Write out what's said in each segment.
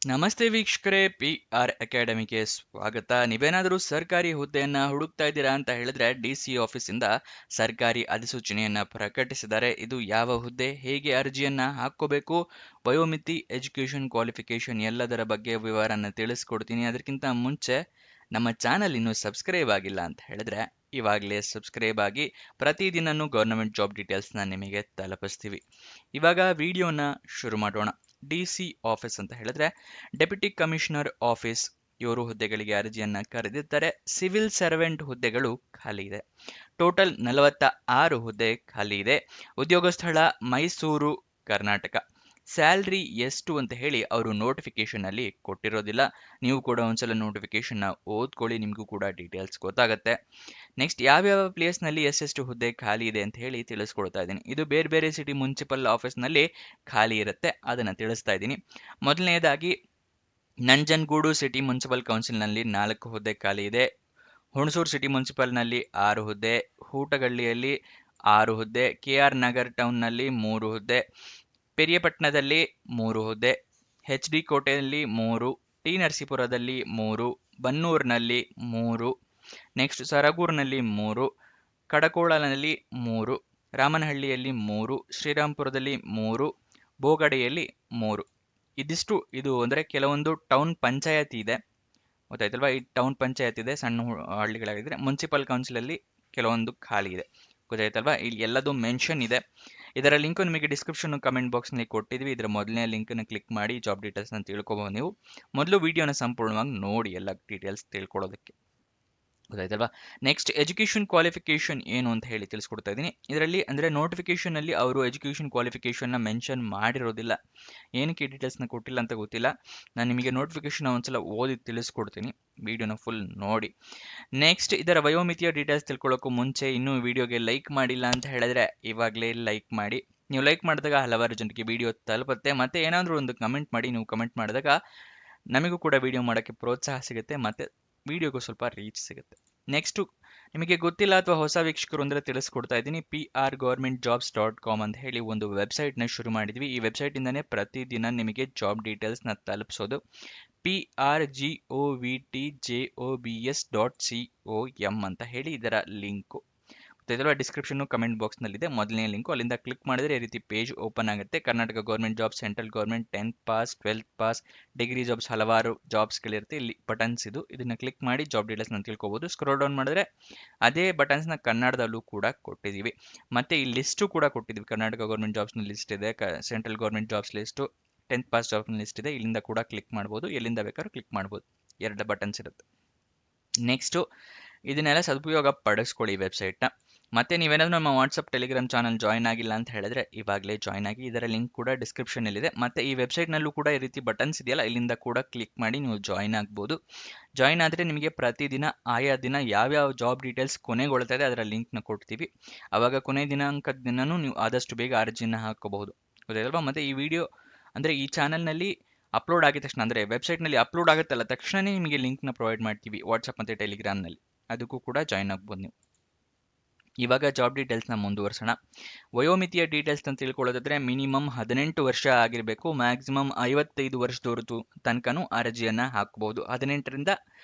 ನಮಸ್ತೆ ವೀಕ್ಷಕರೇ, PR ಅಕಾಡೆಮಿಗೆ ಸ್ವಾಗತ. ನೀವೇನಾದರೂ ಸರ್ಕಾರಿ ಹುದ್ದೆಯನ್ನ ಹುಡುಕ್ತಾ ಇದ್ದೀರಾ ಅಂತ ಹೇಳಿದ್ರೆ DC ಆಫೀಸಿಂದ ಸರ್ಕಾರಿ ಅಧಿಸೂಚನೆಯನ್ನ ಪ್ರಕಟಿಸಿದ್ದಾರೆ. ಇದು ಯಾವ ಹುದ್ದೆ, ಹೇಗೆ ಅರ್ಜಿಯನ್ನ ಹಾಕ್ಕೋಬೇಕು, ವಯೋಮಿತಿ, ಎಜುಕೇಷನ್ ಕ್ವಾಲಿಫಿಕೇಶನ್ ಎಲ್ಲದರ ಬಗ್ಗೆ ವಿವರನ್ನ ತಿಳಿಸ್ಕೊಡ್ತೀನಿ. ಅದಕ್ಕಿಂತ ಮುಂಚೆ ನಮ್ಮ ಚಾನಲ್ ಇನ್ನೂ ಸಬ್ಸ್ಕ್ರೈಬ್ ಆಗಿಲ್ಲ ಅಂತ ಹೇಳಿದ್ರೆ ಇವಾಗಲೇ ಸಬ್ಸ್ಕ್ರೈಬ್ ಆಗಿ ಪ್ರತಿದಿನನೂ ಗೌರ್ಮೆಂಟ್ ಜಾಬ್ ಡೀಟೇಲ್ಸ್ನ ನಿಮಗೆ ತಲುಪಿಸ್ತೀವಿ. ಇವಾಗ ವಿಡಿಯೋನ ಶುರು ಮಾಡೋಣ. DC ಆಫೀಸ್ ಅಂತ ಹೇಳಿದ್ರೆ ಡೆಪ್ಯೂಟಿ ಕಮಿಷನರ್ ಆಫೀಸ್, ಇವರು ಹುದ್ದೆಗಳಿಗೆ ಅರ್ಜಿಯನ್ನ ಕರೆದಿದ್ದಾರೆ. ಸಿವಿಲ್ ಸರ್ವೆಂಟ್ ಹುದ್ದೆಗಳು ಖಾಲಿ ಇದೆ. ಟೋಟಲ್ 46 ಹುದ್ದೆ ಖಾಲಿ ಇದೆ. ಉದ್ಯೋಗ ಸ್ಥಳ ಮೈಸೂರು, ಕರ್ನಾಟಕ. ಸ್ಯಾಲ್ರಿ ಎಷ್ಟು ಅಂತ ಹೇಳಿ ಅವರು ನೋಟಿಫಿಕೇಶನ್ ಅಲ್ಲಿ ಕೊಟ್ಟಿರೋದಿಲ್ಲ. ನೀವು ಕೂಡ ಒಂದ್ಸಲ ನೋಟಿಫಿಕೇಶನ್ ಓದ್ಕೊಳ್ಳಿ, ನಿಮಗೂ ಕೂಡ ಡೀಟೇಲ್ಸ್ ಗೊತ್ತಾಗುತ್ತೆ. ನೆಕ್ಸ್ಟ್ ಯಾವ್ಯಾವ ಪ್ಲೇಸ್ ನಲ್ಲಿ ಎಷ್ಟೆಷ್ಟು ಹುದ್ದೆ ಖಾಲಿ ಇದೆ ಅಂತ ಹೇಳಿ ತಿಳಿಸ್ಕೊಡ್ತಾ ಇದ್ದೀನಿ. ಇದು ಬೇರೆ ಬೇರೆ ಸಿಟಿ ಮುನ್ಸಿಪಲ್ ಆಫೀಸ್ ನಲ್ಲಿ ಖಾಲಿ ಇರುತ್ತೆ, ಅದನ್ನ ತಿಳಿಸ್ತಾ ಇದ್ದೀನಿ. ಮೊದಲನೇದಾಗಿ ನಂಜನಗೂಡು ಸಿಟಿ ಮುನ್ಸಿಪಲ್ ಕೌನ್ಸಿಲ್ನಲ್ಲಿ 4 ಹುದ್ದೆ ಖಾಲಿ ಇದೆ. ಹುಣಸೂರು ಸಿಟಿ ಮುನ್ಸಿಪಲ್ನಲ್ಲಿ 6 ಹುದ್ದೆ, ಹೂಟಗಳ್ಳಿಯಲ್ಲಿ 6 ಹುದ್ದೆ, KR ನಗರ್ ಟೌನ್ನಲ್ಲಿ 3 ಹುದ್ದೆ, ಪೆರಿಯಪಟ್ಟಣದಲ್ಲಿ 3 ಹುದ್ದೆ, HD ಕೋಟೆಯಲ್ಲಿ 3, ಟಿ ನರಸೀಪುರದಲ್ಲಿ 3, ಬನ್ನೂರಿನಲ್ಲಿ 3, ನೆಕ್ಸ್ಟ್ ಸರಗೂರಿನಲ್ಲಿ 3, ಕಡಕೋಳನಲ್ಲಿ 3, ರಾಮನಹಳ್ಳಿಯಲ್ಲಿ 3, ಶ್ರೀರಾಂಪುರದಲ್ಲಿ 3, ಬೋಗಡೆಯಲ್ಲಿ 3. ಇದು ಅಂದರೆ ಕೆಲವೊಂದು ಟೌನ್ ಪಂಚಾಯತ್ ಇದೆ, ಗೊತ್ತಾಯ್ತಲ್ವಾ? ಈ ಟೌನ್ ಪಂಚಾಯತ್ ಇದೆ, ಸಣ್ಣ ಹಳ್ಳಿಗಳಾಗಿದ್ರೆ ಮುನ್ಸಿಪಲ್ ಕೌನ್ಸಿಲಲ್ಲಿ ಕೆಲವೊಂದು ಖಾಲಿ ಇದೆ, ಗೊತ್ತಾಯ್ತಲ್ವಾ? ಇಲ್ಲಿ ಎಲ್ಲದೂ ಮೆನ್ಷನ್ ಇದೆ. ಇದರ ಲಿಂಕ್ ನಿಮಗೆ ಡಿಸ್ಕ್ರಿಪ್ಷನ್ ಕಮೆಂಟ್ ಬಾಕ್ಸ್ನಲ್ಲಿ ಕೊಟ್ಟಿದ್ವಿ. ಇದರ ಮೊದಲನೇ ಲಿಂಕನ್ನು ಕ್ಲಿಕ್ ಮಾಡಿ ಜಾಬ್ ಡೀಟೇಲ್ಸ್ನ ತಿಳ್ಕೊಬಹುದು. ನೀವು ಮೊದಲು ವಿಡಿಯೋನ ಸಂಪೂರ್ಣವಾಗಿ ನೋಡಿ ಎಲ್ಲ ಡೀಟೇಲ್ಸ್ ತಿಳ್ಕೊಳ್ಳೋದಕ್ಕೆ, ಗೊತ್ತಾಯ್ತಲ್ವಾ? ನೆಕ್ಸ್ಟ್ ಎಜುಕೇಷನ್ ಕ್ವಾಲಿಫಿಕೇಶನ್ ಏನು ಅಂತ ಹೇಳಿ ತಿಳಿಸ್ಕೊಡ್ತಾ ಇದ್ದೀನಿ. ಇದರಲ್ಲಿ ಅಂದರೆ ನೋಟಿಫಿಕೇಶನ್ ಅಲ್ಲಿ ಅವರು ಎಜುಕೇಷನ್ ಕ್ವಾಲಿಫಿಕೇಶನ್ನ ಮೆನ್ಷನ್ ಮಾಡಿರೋದಿಲ್ಲ. ಏನಕ್ಕೆ ಡೀಟೇಲ್ಸ್ನ ಕೊಟ್ಟಿಲ್ಲ ಅಂತ ಗೊತ್ತಿಲ್ಲ. ನಾನು ನಿಮಗೆ ನೋಟಿಫಿಕೇಶನ್ ಒಂದ್ಸಲ ಓದಿ ತಿಳಿಸ್ಕೊಡ್ತೀನಿ, ವಿಡಿಯೋನ ಫುಲ್ ನೋಡಿ. ನೆಕ್ಸ್ಟ್ ಇದರ ವಯೋಮಿತಿಯ ಡೀಟೇಲ್ಸ್ ತಿಳ್ಕೊಳ್ಳೋಕ್ಕೂ ಮುಂಚೆ ಇನ್ನೂ ವಿಡಿಯೋಗೆ ಲೈಕ್ ಮಾಡಿಲ್ಲ ಅಂತ ಹೇಳಿದ್ರೆ ಇವಾಗಲೇ ಲೈಕ್ ಮಾಡಿ. ನೀವು ಲೈಕ್ ಮಾಡಿದಾಗ ಹಲವಾರು ಜನರಿಗೆ ವಿಡಿಯೋ ತಲುಪುತ್ತೆ. ಮತ್ತೆ ಏನಾದರೂ ಒಂದು ಕಮೆಂಟ್ ಮಾಡಿ. ನೀವು ಕಮೆಂಟ್ ಮಾಡಿದಾಗ ನಮಗೂ ಕೂಡ ವಿಡಿಯೋ ಮಾಡೋಕ್ಕೆ ಪ್ರೋತ್ಸಾಹ ಸಿಗುತ್ತೆ, ಮತ್ತೆ ವಿಡಿಯೋಗೂ ಸ್ವಲ್ಪ ರೀಚ್ ಸಿಗುತ್ತೆ. ನೆಕ್ಸ್ಟು ನಿಮಗೆ ಗೊತ್ತಿಲ್ಲ ಅಥವಾ ಹೊಸ ವೀಕ್ಷಕರು ಅಂದರೆ ತಿಳಿಸ್ಕೊಡ್ತಾ ಇದ್ದೀನಿ. PRGovernmentJobs.com ಅಂತ ಹೇಳಿ ಒಂದು ವೆಬ್ಸೈಟ್ನ ಶುರು ಮಾಡಿದ್ವಿ. ಈ ವೆಬ್ಸೈಟಿಂದನೇ ಪ್ರತಿದಿನ ನಿಮಗೆ ಜಾಬ್ ಡೀಟೇಲ್ಸ್ನ ತಲುಪಿಸೋದು. PRGOVTJOBS.com ಅಂತ ಹೇಳಿ ಇದರ ಲಿಂಕು ಗೊತ್ತಾಯ್ತಲ್ವಾ? ಡಿಸ್ಕ್ರಿಪ್ಷನ್ ಕಮೆಂಟ್ ಬಾಕ್ಸ್ನಲ್ಲಿದೆ, ಮೊದಲನೇ ಲಿಂಕು. ಅಲ್ಲಿಂದ ಕ್ಲಿಕ್ ಮಾಡಿದ್ರೆ ಈ ರೀತಿ ಪೇಜ್ ಓಪನ್ ಆಗುತ್ತೆ. Karnataka government job, central government, 10th pass, 12th pass, degree jobs, ಹಲವಾರು ಜಾಬ್ಸ್ಗಳಿರುತ್ತೆ. ಇಲ್ಲಿ ಬಟನ್ಸ್ ಇದನ್ನ ಕ್ಲಿಕ್ ಮಾಡಿ ಜಾಬ್ ಡೀಟೇಲ್ಸ್ನ ತಿಳ್ಕೊಬೋದು. ಸ್ಕ್ರೋಲ್ ಡೌನ್ ಮಾಡಿದ್ರೆ ಅದೇ ಬಟನ್ಸ್ನ ಕನ್ನಡದಲ್ಲೂ ಕೂಡ ಕೊಟ್ಟಿದ್ದೀವಿ. ಮತ್ತೆ ಈ ಲಿಸ್ಟು ಕೂಡ ಕೊಟ್ಟಿದ್ದೀವಿ. ಕರ್ನಾಟಕ ಗೌರ್ಮೆಂಟ್ ಜಾಬ್ಸ್ನ ಲಿಸ್ಟ್ ಇದೆ, central government jobs list, 10th pass ಜಾಬ್ನ ಲಿಸ್ಟ್ ಇದೆ. ಇಲ್ಲಿಂದ ಕೂಡ ಕ್ಲಿಕ್ ಮಾಡ್ಬೋದು, ಎಲ್ಲಿಂದ ಬೇಕಾದ್ರೂ ಕ್ಲಿಕ್ ಮಾಡ್ಬೋದು. 2 ಬಟನ್ಸ್ ಇರುತ್ತೆ. ನೆಕ್ಸ್ಟು ಇದನ್ನೆಲ್ಲ ಸದುಪಯೋಗ ಪಡಿಸ್ಕೊಳ್ಳಿ ವೆಬ್ಸೈಟ್ನ. ಮತ್ತೆ ನೀವೇನಾದ್ರೂ ನಮ್ಮ ವಾಟ್ಸಪ್ ಟೆಲಿಗ್ರಾಮ್ ಚಾನಲ್ ಜಾಯ್ನ್ ಆಗಿಲ್ಲ ಅಂತ ಹೇಳಿದ್ರೆ ಇವಾಗಲೇ ಜಾಯ್ನ್ ಆಗಿ. ಇದರ ಲಿಂಕ್ ಕೂಡ ಡಿಸ್ಕ್ರಿಪ್ಷನಲ್ಲಿದೆ. ಮತ್ತೆ ಈ ವೆಬ್ಸೈಟ್ನಲ್ಲೂ ಕೂಡ ಈ ರೀತಿ ಬಟನ್ಸ್ ಇದೆಯಲ್ಲ, ಇಲ್ಲಿಂದ ಕೂಡ ಕ್ಲಿಕ್ ಮಾಡಿ ನೀವು ಜಾಯ್ನ್ ಆಗ್ಬೋದು. ಜಾಯ್ನ್ ಆದರೆ ನಿಮಗೆ ಪ್ರತಿದಿನ ಆಯಾ ದಿನ ಯಾವ್ಯಾವ ಜಾಬ್ ಡೀಟೇಲ್ಸ್ ಕೊನೆಗೊಳ್ತಾ ಇದೆ ಅದರ ಲಿಂಕ್ನ ಕೊಡ್ತೀವಿ. ಆವಾಗ ಕೊನೆ ದಿನಾಂಕದ ದಿನನೂ ನೀವು ಆದಷ್ಟು ಬೇಗ ಅರ್ಜಿನ ಹಾಕೋಬಹುದು, ಗೊತ್ತಾಯ್ತಲ್ವಾ? ಮತ್ತೆ ಈ ವಿಡಿಯೋ ಅಂದರೆ ಈ ಚಾನಲ್ನಲ್ಲಿ ಅಪ್ಲೋಡ್ ಆಗಿದ ತಕ್ಷಣ, ಅಂದರೆ ವೆಬ್ಸೈಟ್ನಲ್ಲಿ ಅಪ್ಲೋಡ್ ಆಗುತ್ತಲ್ಲ ತಕ್ಷಣವೇ ನಿಮಗೆ ಲಿಂಕ್ನ ಪ್ರೊವೈಡ್ ಮಾಡ್ತೀವಿ ವಾಟ್ಸಪ್ ಮತ್ತು ಟೆಲಿಗ್ರಾಮ್ನಲ್ಲಿ. ಅದಕ್ಕೂ ಕೂಡ ಜಾಯ್ನ್ ಆಗ್ಬೋದು ನೀವು. ಇವಾಗ ಜಾಬ್ ಡೀಟೇಲ್ಸ್ನ ಮುಂದುವರ್ಸೋಣ. ವಯೋಮಿತಿಯ ಡೀಟೇಲ್ಸ್ ಅಂತ ತಿಳ್ಕೊಳ್ಳೋದಾದ್ರೆ ಮಿನಿಮಮ್ 18 ವರ್ಷ ಆಗಿರಬೇಕು, ಮ್ಯಾಕ್ಸಿಮಮ್ 55 ವರ್ಷದವರೆಗೂ ತನಕನೂ ಅರ್ಜಿಯನ್ನು ಹಾಕಬಹುದು. 18ರಿಂದ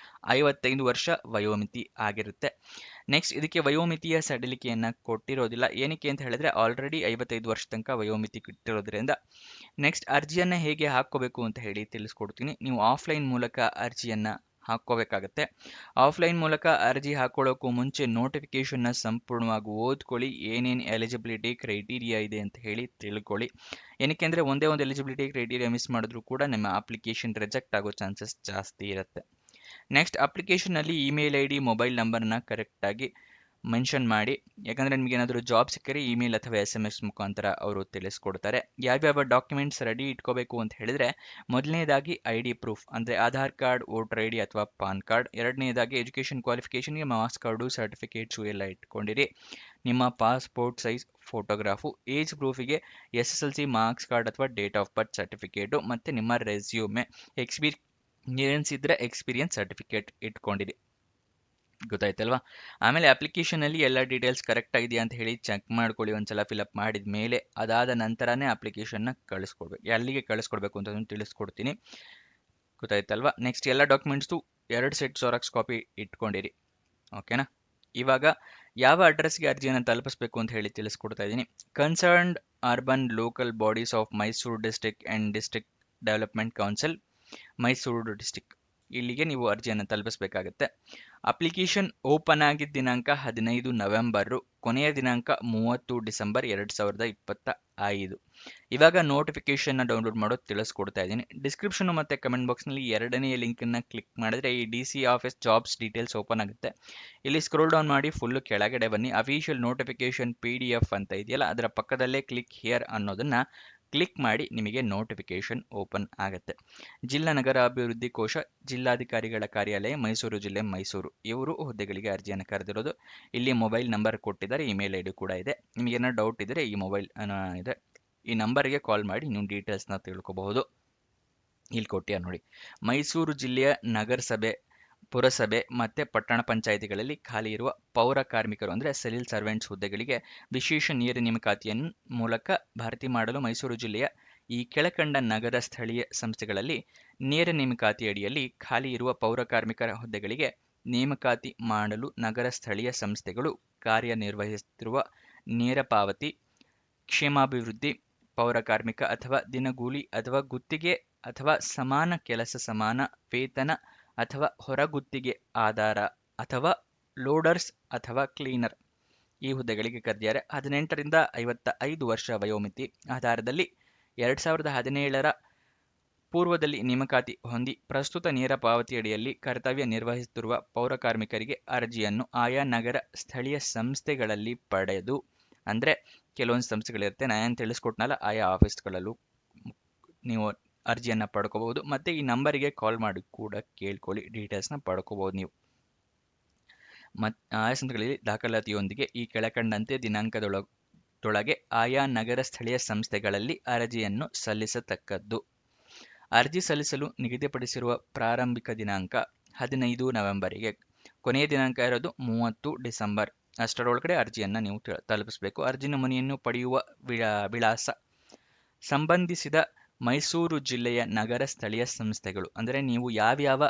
55 ವರ್ಷ ವಯೋಮಿತಿ ಆಗಿರುತ್ತೆ. ನೆಕ್ಸ್ಟ್ ಇದಕ್ಕೆ ವಯೋಮಿತಿಯ ಸಡಿಲಿಕೆಯನ್ನು ಕೊಟ್ಟಿರೋದಿಲ್ಲ. ಏನಕ್ಕೆ ಅಂತ ಹೇಳಿದ್ರೆ ಆಲ್ರೆಡಿ 55 ವರ್ಷ ತನಕ ವಯೋಮಿತಿ ಇಟ್ಟಿರೋದ್ರಿಂದ. ನೆಕ್ಸ್ಟ್ ಅರ್ಜಿಯನ್ನು ಹೇಗೆ ಹಾಕ್ಕೋಬೇಕು ಅಂತ ಹೇಳಿ ತಿಳಿಸ್ಕೊಡ್ತೀನಿ. ನೀವು ಆಫ್ಲೈನ್ ಮೂಲಕ ಅರ್ಜಿಯನ್ನು ಹಾಕ್ಕೋಬೇಕಾಗತ್ತೆ. ಆಫ್ಲೈನ್ ಮೂಲಕ ಅರ್ಜಿ ಹಾಕೊಳ್ಳೋಕ್ಕೂ ಮುಂಚೆ ನೋಟಿಫಿಕೇಶನ್ನ ಸಂಪೂರ್ಣವಾಗಿ ಓದ್ಕೊಳ್ಳಿ. ಏನೇನು ಎಲಿಜಿಬಿಲಿಟಿ ಕ್ರೈಟೀರಿಯಾ ಇದೆ ಅಂತ ಹೇಳಿ ತಿಳ್ಕೊಳ್ಳಿ. ಏನಕ್ಕೆ ಅಂದರೆ ಒಂದೇ ಒಂದು ಎಲಿಜಿಬಿಲಿಟಿ ಕ್ರೈಟೀರಿಯಾ ಮಿಸ್ ಮಾಡಿದ್ರೂ ಕೂಡ ನಿಮ್ಮ ಅಪ್ಲಿಕೇಶನ್ ರಿಜೆಕ್ಟ್ ಆಗೋ ಚಾನ್ಸಸ್ ಜಾಸ್ತಿ ಇರುತ್ತೆ. ನೆಕ್ಸ್ಟ್ ಅಪ್ಲಿಕೇಶನಲ್ಲಿ ಇಮೇಲ್ ID, ಮೊಬೈಲ್ ನಂಬರ್ನ ಕರೆಕ್ಟಾಗಿ ಮೆನ್ಷನ್ ಮಾಡಿ. ಯಾಕಂದರೆ ನಿಮಗೆ ಏನಾದರೂ ಜಾಬ್ ಸಿಕ್ಕರೆ ಇಮೇಲ್ ಅಥವಾ SMS ಮುಖಾಂತರ ಅವರು ತಿಳಿಸ್ಕೊಡ್ತಾರೆ. ಯಾವ್ಯಾವ ಡಾಕ್ಯುಮೆಂಟ್ಸ್ ರೆಡಿ ಇಟ್ಕೋಬೇಕು ಅಂತ ಹೇಳಿದ್ರೆ ಮೊದಲನೇದಾಗಿ ID ಪ್ರೂಫ್ ಅಂದರೆ ಆಧಾರ್ ಕಾರ್ಡ್, ವೋಟರ್ ID ಅಥವಾ ಪಾನ್ ಕಾರ್ಡ್. ಎರಡನೇದಾಗಿ ಎಜುಕೇಷನ್ ಕ್ವಾಲಿಫಿಕೇಷನ್ಗೆ ಮಾರ್ಕ್ಸ್ ಕಾರ್ಡು, ಸರ್ಟಿಫಿಕೇಟ್ಸು ಎಲ್ಲ ಇಟ್ಕೊಂಡಿರಿ. ನಿಮ್ಮ ಪಾಸ್ಪೋರ್ಟ್ ಸೈಜ್ ಫೋಟೋಗ್ರಾಫು, ಏಜ್ ಪ್ರೂಫಿಗೆ SSLC ಮಾರ್ಕ್ಸ್ ಕಾರ್ಡ್ ಅಥವಾ ಡೇಟ್ ಆಫ್ ಬರ್ತ್ ಸರ್ಟಿಫಿಕೇಟು, ಮತ್ತು ನಿಮ್ಮ ರೆಸ್ಯೂಮೆ. ಎಕ್ಸ್ಪೀರಿಯನ್ಸ್ ಇದ್ದರೆ ಎಕ್ಸ್ಪೀರಿಯನ್ಸ್ ಸರ್ಟಿಫಿಕೇಟ್ ಇಟ್ಕೊಂಡಿರಿ, ಗೊತ್ತಾಯ್ತಲ್ವಾ? ಆಮೇಲೆ ಅಪ್ಲಿಕೇಶನಲ್ಲಿ ಎಲ್ಲ ಡೀಟೇಲ್ಸ್ ಕರೆಕ್ಟ್ ಆಗಿದೆಯಾ ಅಂತ ಹೇಳಿ ಚೆಕ್ ಮಾಡ್ಕೊಳ್ಳಿ ಒಂದ್ಸಲ. ಫಿಲಪ್ ಮಾಡಿದ ಮೇಲೆ ಅದಾದ ನಂತರನೇ ಅಪ್ಲಿಕೇಶನ್ನ ಕಳಿಸ್ಕೊಡ್ಬೇಕು. ಎಲ್ಲಿಗೆ ಕಳಿಸ್ಕೊಡ್ಬೇಕು ಅಂತ ತಿಳಿಸ್ಕೊಡ್ತೀನಿ. ಗೊತ್ತಾಯ್ತಲ್ವಾ? ನೆಕ್ಸ್ಟ್ ಎಲ್ಲ ಡಾಕ್ಯುಮೆಂಟ್ಸು 2 ಸೆಟ್ ಜೆರಾಕ್ಸ್ ಕಾಪಿ ಇಟ್ಕೊಂಡಿರಿ. ಓಕೆನಾ? ಇವಾಗ ಯಾವ ಅಡ್ರೆಸ್ಗೆ ಅರ್ಜಿಯನ್ನು ತಲುಪಿಸಬೇಕು ಅಂತ ಹೇಳಿ ತಿಳಿಸ್ಕೊಡ್ತಾ ಇದ್ದೀನಿ. Concerned urban local bodies of Mysuru district and district development council, Mysuru district. ಇಲ್ಲಿಗೆ ನೀವು ಅರ್ಜಿಯನ್ನು ತಲುಪಿಸಬೇಕಾಗುತ್ತೆ. ಅಪ್ಲಿಕೇಶನ್ ಓಪನ್ ಆಗಿದ್ದ ದಿನಾಂಕ 15 ನವೆಂಬರು, ಕೊನೆಯ ದಿನಾಂಕ 30 ಡಿಸೆಂಬರ್ 2025. ಇವಾಗ ನೋಟಿಫಿಕೇಶನ್ನ ಡೌನ್ಲೋಡ್ ಮಾಡೋದು ತಿಳಿಸ್ಕೊಡ್ತಾ ಇದ್ದೀನಿ. ಡಿಸ್ಕ್ರಿಪ್ಷನ್ ಮತ್ತು ಕಮೆಂಟ್ ಬಾಕ್ಸ್ನಲ್ಲಿ 2ನೇ ಲಿಂಕನ್ನು ಕ್ಲಿಕ್ ಮಾಡಿದ್ರೆ ಈ DC office jobs details open ಆಗುತ್ತೆ. ಇಲ್ಲಿ ಸ್ಕ್ರೋಲ್ ಡೌನ್ ಮಾಡಿ ಫುಲ್ಲು ಕೆಳಗಡೆ ಬನ್ನಿ. ಅಫಿಷಿಯಲ್ ನೋಟಿಫಿಕೇಶನ್ PDF ಅಂತ ಇದೆಯಲ್ಲ, ಅದರ ಪಕ್ಕದಲ್ಲೇ ಕ್ಲಿಕ್ ಹಿಯರ್ ಅನ್ನೋದನ್ನು ಕ್ಲಿಕ್ ಮಾಡಿ ನಿಮಗೆ ನೋಟಿಫಿಕೇಶನ್ ಓಪನ್ ಆಗುತ್ತೆ. ಜಿಲ್ಲಾ ನಗರಾಭಿವೃದ್ಧಿ ಕೋಶ, ಜಿಲ್ಲಾಧಿಕಾರಿಗಳ ಕಾರ್ಯಾಲಯ, ಮೈಸೂರು ಜಿಲ್ಲೆ, ಮೈಸೂರು. ಇವರು ಹುದ್ದೆಗಳಿಗೆ ಅರ್ಜಿಯನ್ನು ಕರೆದಿರೋದು. ಇಲ್ಲಿ ಮೊಬೈಲ್ ನಂಬರ್ ಕೊಟ್ಟಿದ್ದಾರೆ, ಇಮೇಲ್ ID ಕೂಡ ಇದೆ. ನಿಮಗೇನೋ ಡೌಟ್ ಇದ್ದರೆ ಈ ಮೊಬೈಲ್ ಇದೆ, ಈ ನಂಬರ್ಗೆ ಕಾಲ್ ಮಾಡಿ ನೀವು ಡೀಟೇಲ್ಸ್ನ ತಿಳ್ಕೊಬಹುದು. ಇಲ್ಲಿ ಕೊಟ್ಟಿಯ ನೋಡಿ. ಮೈಸೂರು ಜಿಲ್ಲೆಯ ನಗರಸಭೆ, ಪುರಸಭೆ ಮತ್ತು ಪಟ್ಟಣ ಪಂಚಾಯಿತಿಗಳಲ್ಲಿ ಖಾಲಿ ಇರುವ ಪೌರ ಕಾರ್ಮಿಕರು ಅಂದರೆ ಸಿವಿಲ್ ಸರ್ವೆಂಟ್ಸ್ ಹುದ್ದೆಗಳಿಗೆ ವಿಶೇಷ ನೇರ ನೇಮಕಾತಿಯನ್ನು ಮೂಲಕ ಭರ್ತಿ ಮಾಡಲು ಮೈಸೂರು ಜಿಲ್ಲೆಯ ಈ ಕೆಳಕಂಡ ನಗರ ಸ್ಥಳೀಯ ಸಂಸ್ಥೆಗಳಲ್ಲಿ ನೇರ ನೇಮಕಾತಿ ಅಡಿಯಲ್ಲಿ ಖಾಲಿ ಇರುವ ಪೌರ ಕಾರ್ಮಿಕರ ಹುದ್ದೆಗಳಿಗೆ ನೇಮಕಾತಿ ಮಾಡಲು ನಗರ ಸ್ಥಳೀಯ ಸಂಸ್ಥೆಗಳು ಕಾರ್ಯನಿರ್ವಹಿಸುತ್ತಿರುವ ನೇರ ಪಾವತಿ, ಕ್ಷೇಮಾಭಿವೃದ್ಧಿ, ಪೌರ ಕಾರ್ಮಿಕ ಅಥವಾ ದಿನಗೂಲಿ ಅಥವಾ ಗುತ್ತಿಗೆ ಅಥವಾ ಸಮಾನ ಕೆಲಸ ಸಮಾನ ವೇತನ ಅಥವಾ ಹೊರಗುತ್ತಿಗೆ ಆಧಾರ ಅಥವಾ ಲೋಡರ್ಸ್ ಅಥವಾ ಕ್ಲೀನರ್ ಈ ಹುದ್ದೆಗಳಿಗೆ ಕರೆದಿದ್ದಾರೆ. 18 ರಿಂದ 55 ವರ್ಷ ವಯೋಮಿತಿ ಆಧಾರದಲ್ಲಿ 2017ರ ಪೂರ್ವದಲ್ಲಿ ನೇಮಕಾತಿ ಹೊಂದಿ ಪ್ರಸ್ತುತ ನೇರ ಪಾವತಿಯಡಿಯಲ್ಲಿ ಕರ್ತವ್ಯ ನಿರ್ವಹಿಸುತ್ತಿರುವ ಪೌರ ಕಾರ್ಮಿಕರಿಗೆ ಅರ್ಜಿಯನ್ನು ಆಯಾ ನಗರ ಸ್ಥಳೀಯ ಸಂಸ್ಥೆಗಳಲ್ಲಿ ಪಡೆದು, ಅಂದರೆ ಕೆಲವೊಂದು ಸಂಸ್ಥೆಗಳಿರುತ್ತೆ, ನಾನು ತಿಳಿಸ್ಕೊಟ್ನಲ್ಲ, ಆಯಾ ಆಫೀಸ್ಗಳಲ್ಲೂ ನೀವು ಅರ್ಜಿಯನ್ನು ಪಡ್ಕೋಬಹುದು. ಮತ್ತು ಈ ನಂಬರಿಗೆ ಕಾಲ್ ಮಾಡಿ ಕೂಡ ಕೇಳ್ಕೊಳ್ಳಿ, ಡೀಟೇಲ್ಸ್ನ ಪಡ್ಕೋಬಹುದು ನೀವು. ಆಯಾ ಸಂಸ್ಥೆಗಳಲ್ಲಿ ದಾಖಲಾತಿಯೊಂದಿಗೆ ಈ ಕೆಳಕಂಡಂತೆ ದಿನಾಂಕದೊಳಗೆ ಆಯಾ ನಗರ ಸ್ಥಳೀಯ ಸಂಸ್ಥೆಗಳಲ್ಲಿ ಅರ್ಜಿಯನ್ನು ಸಲ್ಲಿಸತಕ್ಕದ್ದು. ಅರ್ಜಿ ಸಲ್ಲಿಸಲು ನಿಗದಿಪಡಿಸಿರುವ ಪ್ರಾರಂಭಿಕ ದಿನಾಂಕ 15 ನವೆಂಬರಿಗೆ, ಕೊನೆಯ ದಿನಾಂಕ ಇರೋದು 30 ಡಿಸೆಂಬರ್. ಅಷ್ಟರೊಳಗಡೆ ಅರ್ಜಿಯನ್ನು ನೀವು ತಲುಪಿಸಬೇಕು. ಅರ್ಜಿ ನಮೂನೆಯನ್ನು ಪಡೆಯುವ ವಿಳಾಸ ಸಂಬಂಧಿಸಿದ ಮೈಸೂರು ಜಿಲ್ಲೆಯ ನಗರ ಸ್ಥಳೀಯ ಸಂಸ್ಥೆಗಳು, ಅಂದರೆ ನೀವು ಯಾವ್ಯಾವ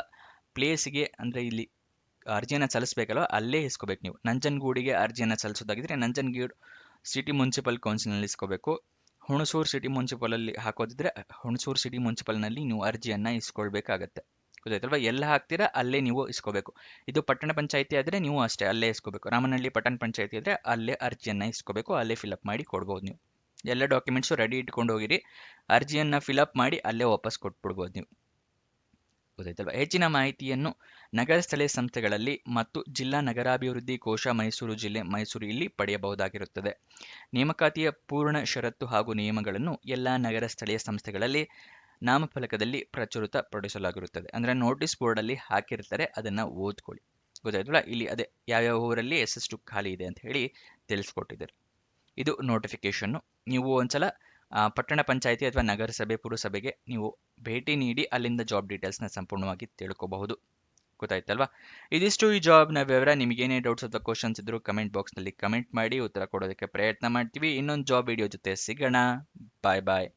ಪ್ಲೇಸ್ಗೆ ಅಂದರೆ ಇಲ್ಲಿ ಅರ್ಜಿಯನ್ನು ಸಲ್ಲಿಸಬೇಕಲ್ವ ಅಲ್ಲೇ ಇಸ್ಕೋಬೇಕು. ನೀವು ನಂಜನಗೂಡಿಗೆ ಅರ್ಜಿಯನ್ನು ಸಲ್ಲಿಸೋದಾಗಿದ್ದರೆ ನಂಜನಗೂಡು ಸಿಟಿ ಮುನ್ಸಿಪಲ್ ಕೌನ್ಸಿಲ್ನಲ್ಲಿ ಇಸ್ಕೋಬೇಕು. ಹುಣಸೂರು ಸಿಟಿ ಮುನ್ಸಿಪಲಲ್ಲಿ ಹಾಕೋದಿದ್ರೆ ಹುಣಸೂರು ಸಿಟಿ ಮುನ್ಸಿಪಲ್ನಲ್ಲಿ ನೀವು ಅರ್ಜಿಯನ್ನು ಇಸ್ಕೊಳ್ಬೇಕಾಗತ್ತೆ. ಗೊತ್ತಾಯ್ತಲ್ವ? ಎಲ್ಲ ಹಾಕ್ತೀರಾ ಅಲ್ಲೇ ನೀವು ಇಸ್ಕೋಬೇಕು. ಇದು ಪಟ್ಟಣ ಪಂಚಾಯಿತಿ ಆದರೆ ನೀವು ಅಷ್ಟೇ ಅಲ್ಲೇ ಇಸ್ಕೋಬೇಕು. ರಾಮನಹಳ್ಳಿ ಪಟ್ಟಣ ಪಂಚಾಯಿತಿ ಆದರೆ ಅಲ್ಲೇ ಅರ್ಜಿಯನ್ನು ಇಸ್ಕೋಬೇಕು, ಅಲ್ಲೇ ಫಿಲಪ್ ಮಾಡಿ ಕೊಡ್ಬೋದು. ನೀವು ಎಲ್ಲ ಡಾಕ್ಯುಮೆಂಟ್ಸು ರೆಡಿ ಇಟ್ಕೊಂಡು ಹೋಗಿರಿ. ಅರ್ಜಿಯನ್ನು ಫಿಲಪ್ ಮಾಡಿ ಅಲ್ಲೇ ವಾಪಸ್ ಕೊಟ್ಬಿಡ್ಬೋದು ನೀವು. ಗೊತ್ತಾಯ್ತಲ್ವ? ಹೆಚ್ಚಿನ ಮಾಹಿತಿಯನ್ನು ನಗರ ಸ್ಥಳೀಯ ಸಂಸ್ಥೆಗಳಲ್ಲಿ ಮತ್ತು ಜಿಲ್ಲಾ ನಗರಾಭಿವೃದ್ಧಿ ಕೋಶ, ಮೈಸೂರು ಜಿಲ್ಲೆ, ಮೈಸೂರು ಇಲ್ಲಿ ಪಡೆಯಬಹುದಾಗಿರುತ್ತದೆ. ನೇಮಕಾತಿಯ ಪೂರ್ಣ ಷರತ್ತು ಹಾಗೂ ನಿಯಮಗಳನ್ನು ಎಲ್ಲ ನಗರ ಸ್ಥಳೀಯ ಸಂಸ್ಥೆಗಳಲ್ಲಿ ನಾಮಫಲಕದಲ್ಲಿ ಪ್ರಚುರಪಡಿಸಲಾಗಿರುತ್ತದೆ. ಅಂದರೆ ನೋಟಿಸ್ ಬೋರ್ಡಲ್ಲಿ ಹಾಕಿರ್ತಾರೆ, ಅದನ್ನು ಓದ್ಕೊಳ್ಳಿ. ಗೊತ್ತಾಯ್ತಲ್ಲ? ಇಲ್ಲಿ ಅದೇ ಯಾವ್ಯಾವ ಊರಲ್ಲಿ ಎಷ್ಟೆಷ್ಟು ಖಾಲಿ ಇದೆ ಅಂತ ಹೇಳಿ ತಿಳಿಸ್ಕೊಟ್ಟಿದ್ದಾರೆ. ಇದು ನೋಟಿಫಿಕೇಶನ್ನು. ನೀವು ಒಂದ್ಸಲ ಪಟ್ಟಣ ಪಂಚಾಯಿತಿ ಅಥವಾ ನಗರಸಭೆ, ಪುರಸಭೆಗೆ ನೀವು ಭೇಟಿ ನೀಡಿ ಅಲ್ಲಿಂದ ಜಾಬ್ ಡೀಟೇಲ್ಸ್ನ ಸಂಪೂರ್ಣವಾಗಿ ತಿಳ್ಕೋಬಹುದು. ಗೊತ್ತಾಯ್ತಲ್ವಾ? ಇದಿಷ್ಟು ಈ ಜಾಬ್ನ ವಿವರ. ನಿಮಗೇನೇ ಡೌಟ್ಸ್ ಅಥವಾ ಕ್ವಶನ್ಸ್ ಇದ್ದರೂ ಕಮೆಂಟ್ ಬಾಕ್ಸ್ನಲ್ಲಿ ಕಮೆಂಟ್ ಮಾಡಿ, ಉತ್ತರ ಕೊಡೋದಕ್ಕೆ ಪ್ರಯತ್ನ ಮಾಡ್ತೀವಿ. ಇನ್ನೊಂದು ಜಾಬ್ ವಿಡಿಯೋ ಜೊತೆ ಸಿಗೋಣ. ಬಾಯ್ ಬಾಯ್.